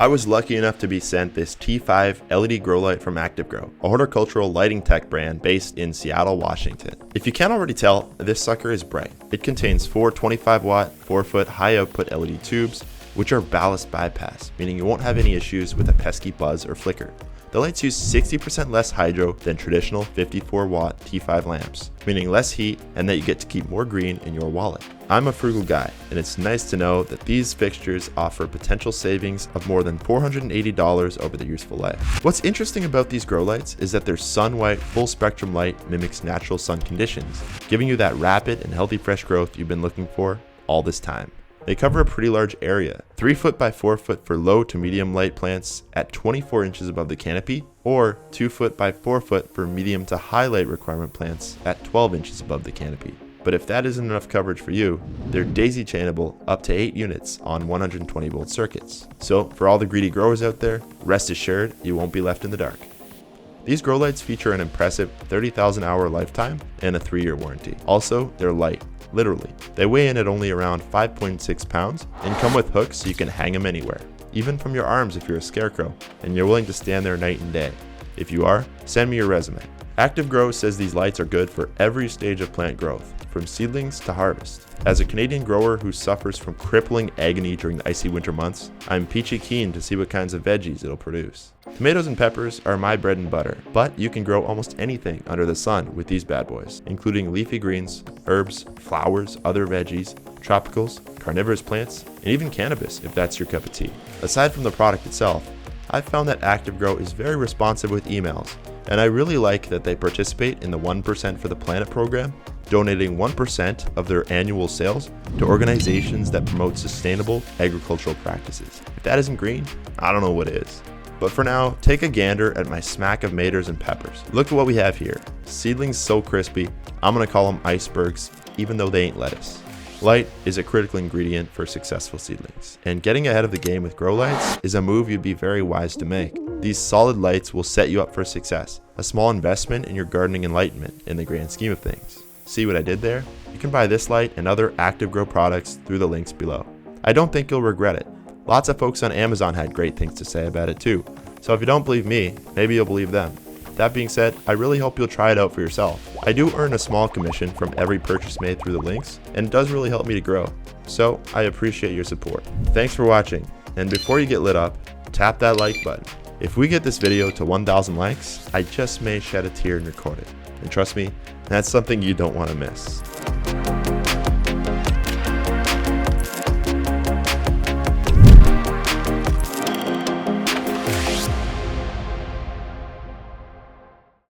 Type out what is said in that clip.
I was lucky enough to be sent this T5 LED grow light from ActiveGrow, a horticultural lighting tech brand based in Seattle, Washington. If you can't already tell, this sucker is bright. It contains 4 25-watt, 4-foot high-output LED tubes, which are ballast bypass, meaning you won't have any issues with a pesky buzz or flicker. The lights use 60% less hydro than traditional 54-watt T5 lamps, meaning less heat and that you get to keep more green in your wallet. I'm a frugal guy, and it's nice to know that these fixtures offer potential savings of more than $480 over their useful life. What's interesting about these grow lights is that their sun-white, full-spectrum light mimics natural sun conditions, giving you that rapid and healthy fresh growth you've been looking for all this time. They cover a pretty large area, 3 foot by 4 foot for low to medium light plants at 24 inches above the canopy, or 2 foot by 4 foot for medium to high light requirement plants at 12 inches above the canopy. But if that isn't enough coverage for you, they're daisy chainable up to 8 units on 120 volt circuits. So for all the greedy growers out there, rest assured you won't be left in the dark. These grow lights feature an impressive 30,000 hour lifetime and a 3-year warranty. Also, they're light. Literally. They weigh in at only around 5.6 pounds and come with hooks so you can hang them anywhere, even from your arms if you're a scarecrow and you're willing to stand there night and day. If you are, send me your resume. ActiveGrow says these lights are good for every stage of plant growth, from seedlings to harvest. As a Canadian grower who suffers from crippling agony during the icy winter months, I'm peachy keen to see what kinds of veggies it'll produce. Tomatoes and peppers are my bread and butter, but you can grow almost anything under the sun with these bad boys, including leafy greens, herbs, flowers, other veggies, tropicals, carnivorous plants, and even cannabis if that's your cup of tea. Aside from the product itself, I've found that ActiveGrow is very responsive with emails, and I really like that they participate in the 1% for the Planet program, donating 1% of their annual sales to organizations that promote sustainable agricultural practices. If that isn't green, I don't know what is. But for now, take a gander at my smack of maters and peppers. Look at what we have here. Seedlings so crispy, I'm gonna call them icebergs, even though they ain't lettuce. Light is a critical ingredient for successful seedlings, and getting ahead of the game with grow lights is a move you'd be very wise to make. These solid lights will set you up for success, a small investment in your gardening enlightenment in the grand scheme of things. See what I did there? You can buy this light and other ActiveGrow products through the links below. I don't think you'll regret it. Lots of folks on Amazon had great things to say about it too, so if you don't believe me, maybe you'll believe them. That being said, I really hope you'll try it out for yourself. I do earn a small commission from every purchase made through the links, and it does really help me to grow, so I appreciate your support. Thanks for watching, and before you get lit up, tap that like button. If we get this video to 1,000 likes, I just may shed a tear and record it. And trust me, that's something you don't want to miss.